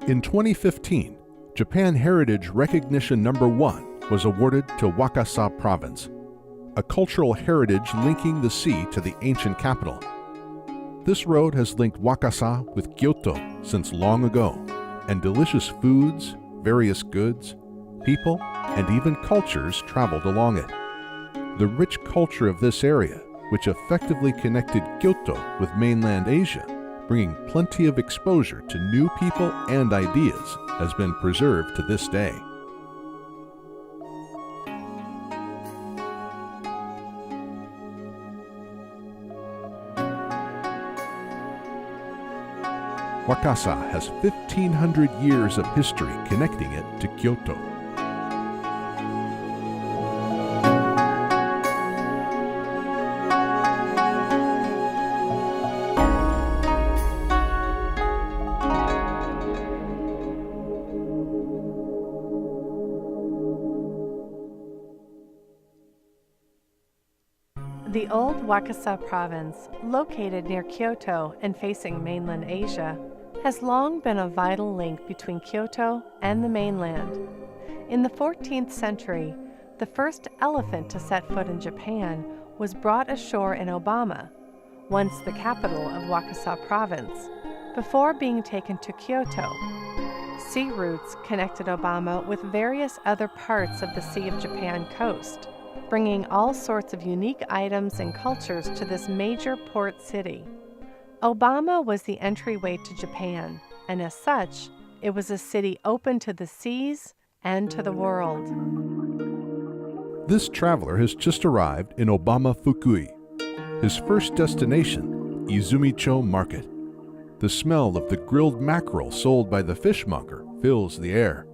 In 2015, Japan Heritage Recognition Number 1 was awarded to Wakasa Province, a cultural heritage linking the sea to the ancient capital. This road has linked Wakasa with Kyoto since long ago, and delicious foods, various goods, people, and even cultures traveled along it. The rich culture of this area, which effectively connected Kyoto with mainland Asia, bringing plenty of exposure to new people and ideas, has been preserved to this day. Wakasa has 1,500 years of history connecting it to Kyoto. The old Wakasa province, located near Kyoto and facing mainland Asia, has long been a vital link between Kyoto and the mainland. In the 14th century, the first elephant to set foot in Japan was brought ashore in Obama, once the capital of Wakasa province, before being taken to Kyoto. Sea routes connected Obama with various other parts of the Sea of Japan coast, bringing all sorts of unique items and cultures to this major port city. Obama was the entryway to Japan, and as such, it was a city open to the seas and to the world. This traveler has just arrived in Obama Fukui, his first destination, Izumicho Market. The smell of the grilled mackerel sold by the fishmonger fills the air.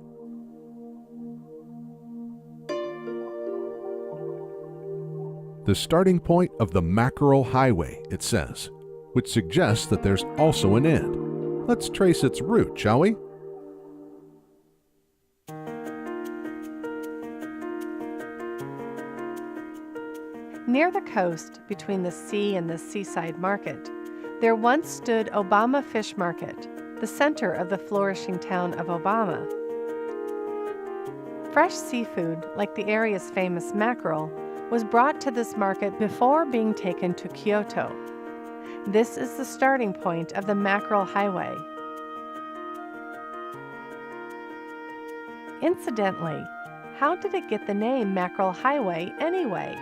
The starting point of the Mackerel Highway, it says, which suggests that there's also an end. Let's trace its route, shall we? Near the coast, between the sea and the seaside market, there once stood Obama Fish Market, the center of the flourishing town of Obama. Fresh seafood, like the area's famous mackerel, was brought to this market before being taken to Kyoto. This is the starting point of the Mackerel Highway. Incidentally, how did it get the name Mackerel Highway anyway?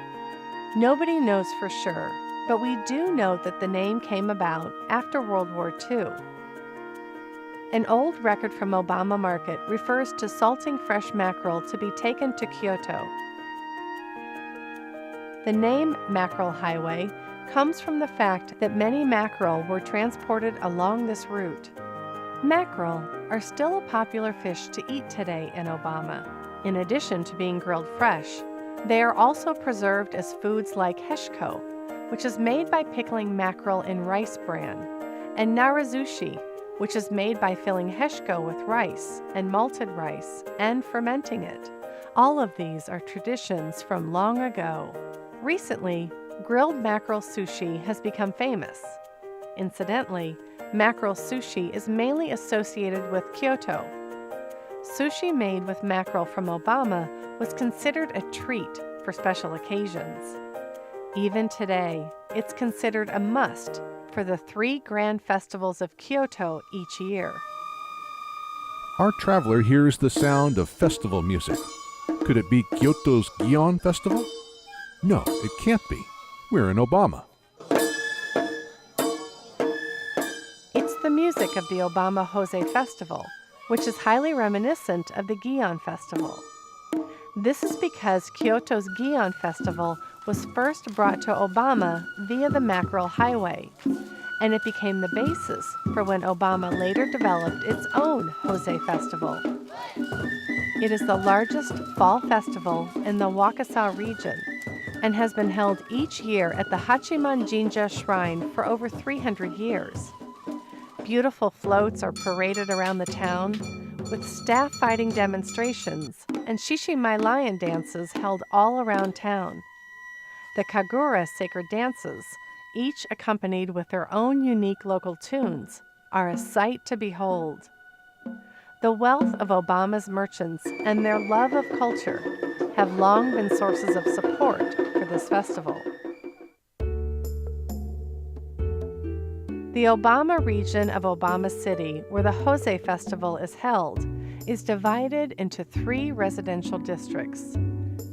Nobody knows for sure, but we do know that the name came about after World War II. An old record from Obama Market refers to salting fresh mackerel to be taken to Kyoto. The name Mackerel Highway comes from the fact that many mackerel were transported along this route. Mackerel are still a popular fish to eat today in Obama. In addition to being grilled fresh, they are also preserved as foods like heshiko, which is made by pickling mackerel in rice bran, and narazushi, which is made by filling heshiko with rice and malted rice and fermenting it. All of these are traditions from long ago. Recently, grilled mackerel sushi has become famous. Incidentally, mackerel sushi is mainly associated with Kyoto. Sushi made with mackerel from Obama was considered a treat for special occasions. Even today, it's considered a must for the 3 grand festivals of Kyoto each year. Our traveler hears the sound of festival music. Could it be Kyoto's Gion Festival? No, it can't be. We're in Obama. It's the music of the Obama Jose Festival, which is highly reminiscent of the Gion Festival. This is because Kyoto's Gion Festival was first brought to Obama via the Mackerel Highway, and it became the basis for when Obama later developed its own Jose Festival. It is the largest fall festival in the Wakasa region and has been held each year at the Hachiman Jinja Shrine for over 300 years. Beautiful floats are paraded around the town, with staff fighting demonstrations and Shishimai lion dances held all around town. The Kagura sacred dances, each accompanied with their own unique local tunes, are a sight to behold. The wealth of Obama's merchants and their love of culture have long been sources of support for this festival. The Obama region of Obama City, where the Jose Festival is held, is divided into 3 residential districts,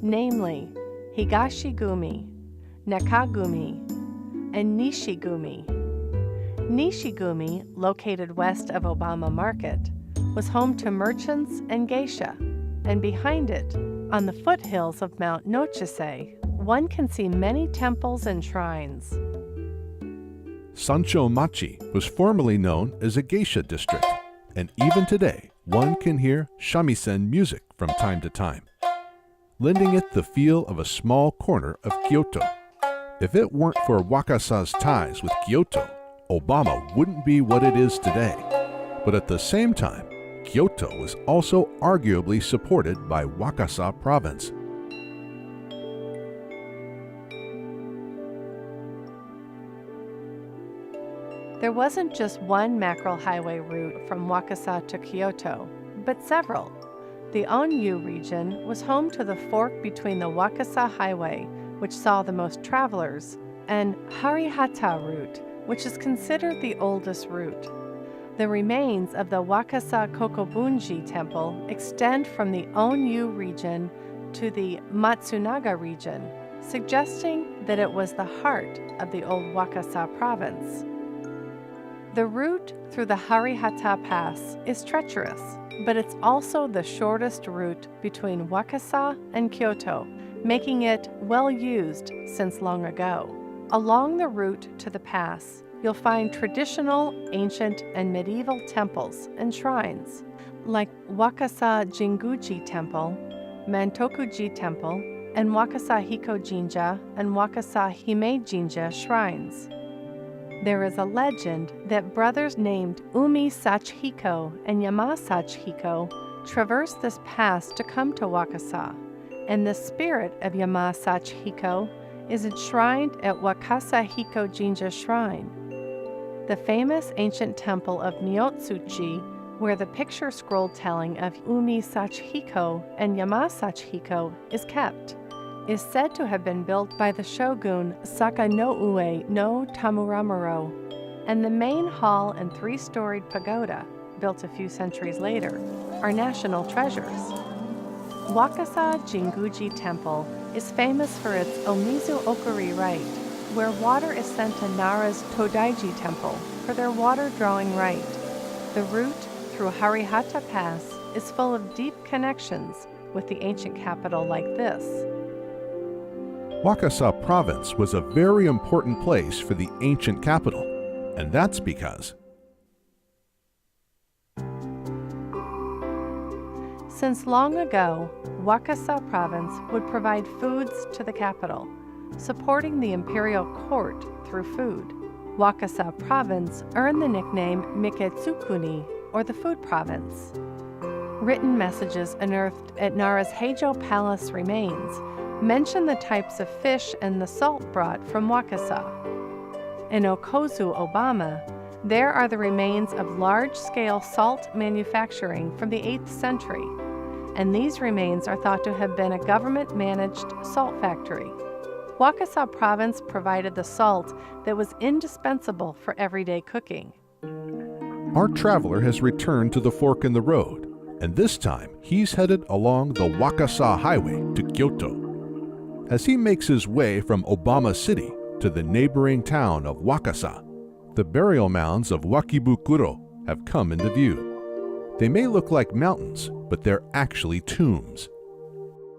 namely Higashigumi, Nakagumi, and Nishigumi. Nishigumi, located west of Obama Market, was home to merchants and geisha, and behind it, on the foothills of Mount Nochise, one can see many temples and shrines. Sancho Machi was formerly known as a geisha district, and even today, one can hear shamisen music from time to time, lending it the feel of a small corner of Kyoto. If it weren't for Wakasa's ties with Kyoto, Obama wouldn't be what it is today. But at the same time, Kyoto was also arguably supported by Wakasa province. There wasn't just one mackerel highway route from Wakasa to Kyoto, but several. The Onyu region was home to the fork between the Wakasa Highway, which saw the most travelers, and Harihata route, which is considered the oldest route. The remains of the Wakasa Kokobunji Temple extend from the Onyu region to the Matsunaga region, suggesting that it was the heart of the old Wakasa province. The route through the Harihata Pass is treacherous, but it's also the shortest route between Wakasa and Kyoto, making it well used since long ago. Along the route to the pass, you'll find traditional, ancient, and medieval temples and shrines, like Wakasa Jinguji Temple, Mantokuji Temple, and Wakasa Hiko Jinja and Wakasa Hime Jinja shrines. There is a legend that brothers named Umi Sachihiko and Yama Sachihiko traversed this pass to come to Wakasa, and the spirit of Yama Sachihiko is enshrined at Wakasa Hiko Jinja Shrine. The famous ancient temple of Myotsuchi, where the picture scroll telling of Umi Sachihiko and Yama Sachihiko is kept, is said to have been built by the shogun Sakanoue no Tamuramuro, and the main hall and 3-storied pagoda, built a few centuries later, are national treasures. Wakasa Jinguji Temple is famous for its Omizu Okuri rite, where water is sent to Nara's Todaiji Temple for their water-drawing rite. The route through Harihata Pass is full of deep connections with the ancient capital like this. Wakasa province was a very important place for the ancient capital, and that's because since long ago, Wakasa province would provide foods to the capital, supporting the imperial court through food. Wakasa province earned the nickname Miketsukuni, or the food province. Written messages unearthed at Nara's Heijo Palace remains mention the types of fish and the salt brought from Wakasa. In Okozu, Obama, there are the remains of large-scale salt manufacturing from the 8th century, and these remains are thought to have been a government-managed salt factory. Wakasa province provided the salt that was indispensable for everyday cooking. our traveler has returned to the fork in the road, and this time he's headed along the Wakasa Highway to Kyoto. As he makes his way from Obama City to the neighboring town of Wakasa, the burial mounds of Wakibukuro have come into view. They may look like mountains, but they're actually tombs.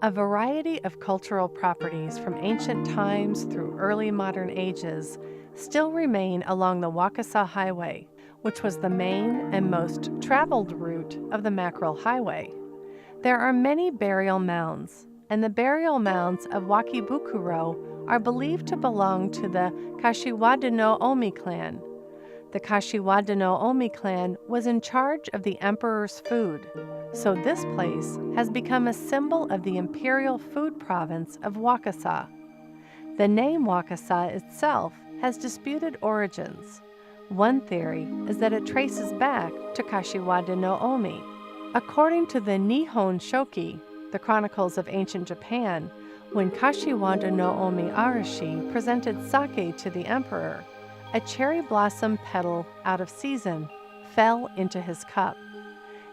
A variety of cultural properties from ancient times through early modern ages still remain along the Wakasa Highway, which was the main and most traveled route of the Mackerel Highway. There are many burial mounds, and the burial mounds of Wakibukuro are believed to belong to the Kashiwada no Omi clan. The Kashiwada no Omi clan was in charge of the emperor's food, so this place has become a symbol of the imperial food province of Wakasa. The name Wakasa itself has disputed origins. One theory is that it traces back to Kashiwada no Omi. According to the Nihon Shoki, the Chronicles of Ancient Japan, when Kashiwada no Omi Arashi presented sake to the emperor, a cherry blossom petal out of season fell into his cup.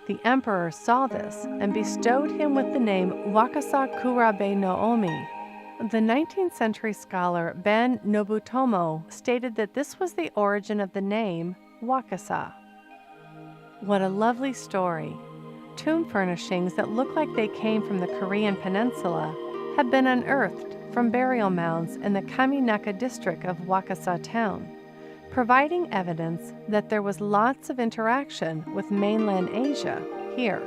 The emperor saw this and bestowed him with the name Wakasa Kurabe no Omi. The 19th century scholar Ben Nobutomo stated that this was the origin of the name Wakasa. What a lovely story! Tomb furnishings that look like they came from the Korean peninsula have been unearthed from burial mounds in the Kaminaka district of Wakasa town, providing evidence that there was lots of interaction with mainland Asia here.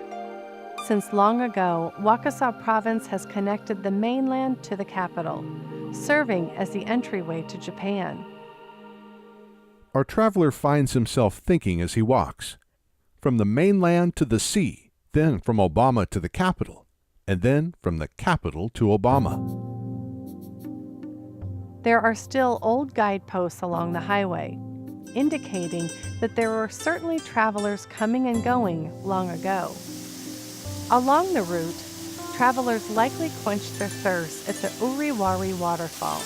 Since long ago, Wakasa province has connected the mainland to the capital, serving as the entryway to Japan. Our traveler finds himself thinking as he walks, from the mainland to the sea, then from Obama to the capital, and then from the capital to Obama. There are still old guideposts along the highway, indicating that there were certainly travelers coming and going long ago. Along the route, travelers likely quenched their thirst at the Uriwari waterfall.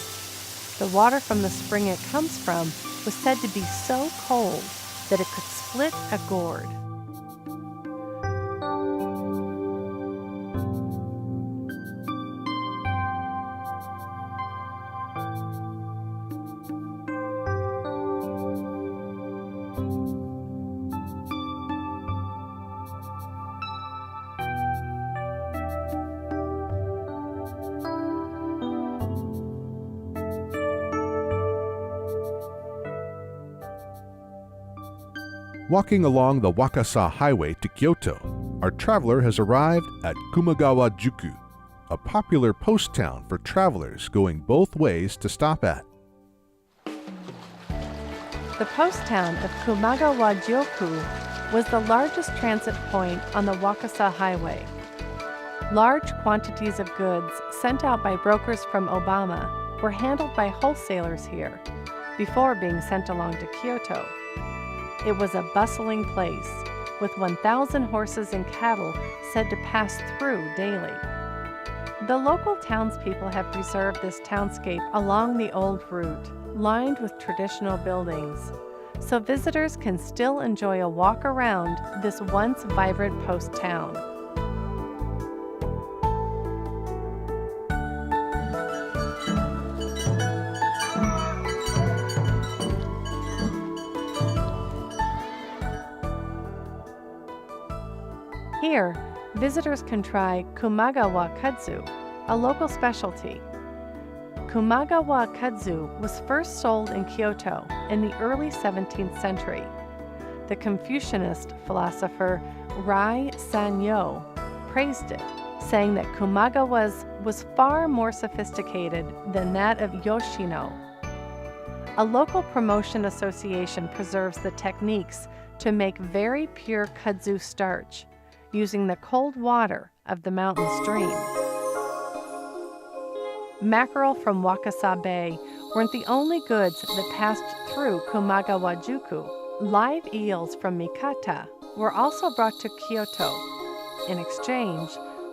The water from the spring it comes from was said to be so cold that it could split a gourd. Walking along the Wakasa Highway to Kyoto, our traveler has arrived at Kumagawa-juku, a popular post town for travelers going both ways to stop at. The post town of Kumagawa-juku was the largest transit point on the Wakasa Highway. Large quantities of goods sent out by brokers from Obama were handled by wholesalers here before being sent along to Kyoto. It was a bustling place, with 1,000 horses and cattle said to pass through daily. The local townspeople have preserved this townscape along the old route, lined with traditional buildings, so visitors can still enjoy a walk around this once vibrant post town. Here, visitors can try Kumagawa kudzu, a local specialty. Kumagawa kudzu was first sold in Kyoto in the early 17th century. The Confucianist philosopher Rai Sanyo praised it, saying that Kumagawa's was far more sophisticated than that of Yoshino. A local promotion association preserves the techniques to make very pure kudzu starch, using the cold water of the mountain stream. Mackerel from Wakasa Bay weren't the only goods that passed through Kumagawa-juku. Live eels from Mikata were also brought to Kyoto. In exchange,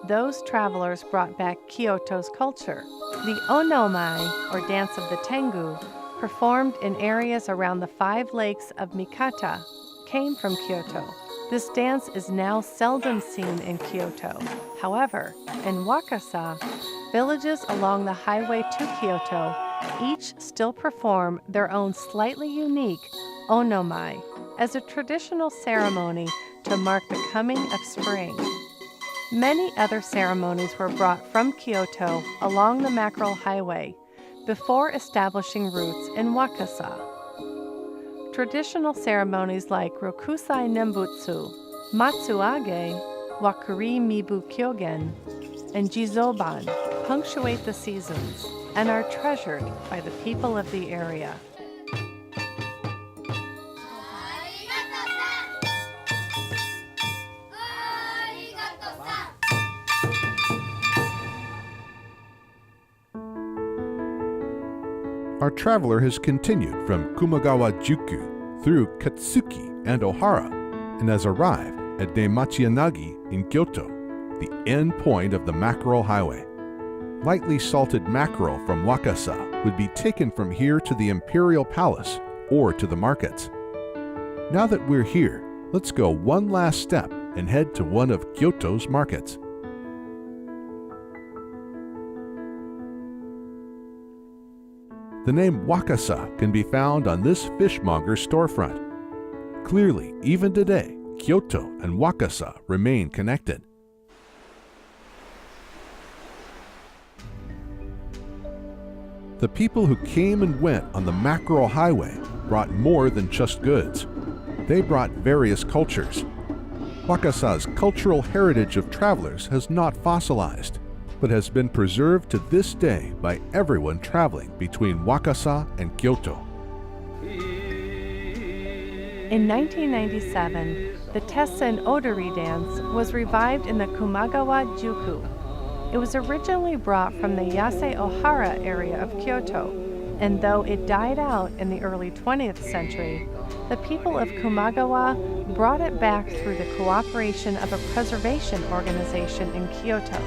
those travelers brought back Kyoto's culture. The onomai, or dance of the Tengu, performed in areas around the 5 lakes of Mikata, came from Kyoto. This dance is now seldom seen in Kyoto. However, in Wakasa, villages along the highway to Kyoto each still perform their own slightly unique onomai as a traditional ceremony to mark the coming of spring. Many other ceremonies were brought from Kyoto along the Mackerel Highway before establishing roots in Wakasa. Traditional ceremonies like Rokusai Nembutsu, Matsuage, Wakuri Mibu Kyogen, and Jizoban punctuate the seasons and are treasured by the people of the area. Our traveler has continued from Kumagawa-juku through Katsuki and Ohara and has arrived at Demachiyanagi in Kyoto, the end point of the mackerel highway. Lightly salted mackerel from Wakasa would be taken from here to the Imperial Palace or to the markets. Now that we're here, let's go one last step and head to one of Kyoto's markets. The name Wakasa can be found on this fishmonger's storefront. Clearly, even today, Kyoto and Wakasa remain connected. The people who came and went on the mackerel highway brought more than just goods. They brought various cultures. Wakasa's cultural heritage of travelers has not fossilized, but has been preserved to this day by everyone traveling between Wakasa and Kyoto. In 1997, the Tessen Odori dance was revived in the Kumagawa Juku. It was originally brought from the Yase Ohara area of Kyoto, and though it died out in the early 20th century, the people of Kumagawa brought it back through the cooperation of a preservation organization in Kyoto.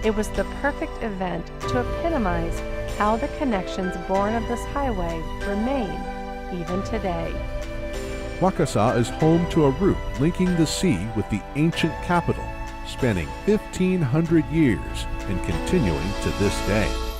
It was the perfect event to epitomize how the connections born of this highway remain even today. Wakasa is home to a route linking the sea with the ancient capital, spanning 1,500 years and continuing to this day.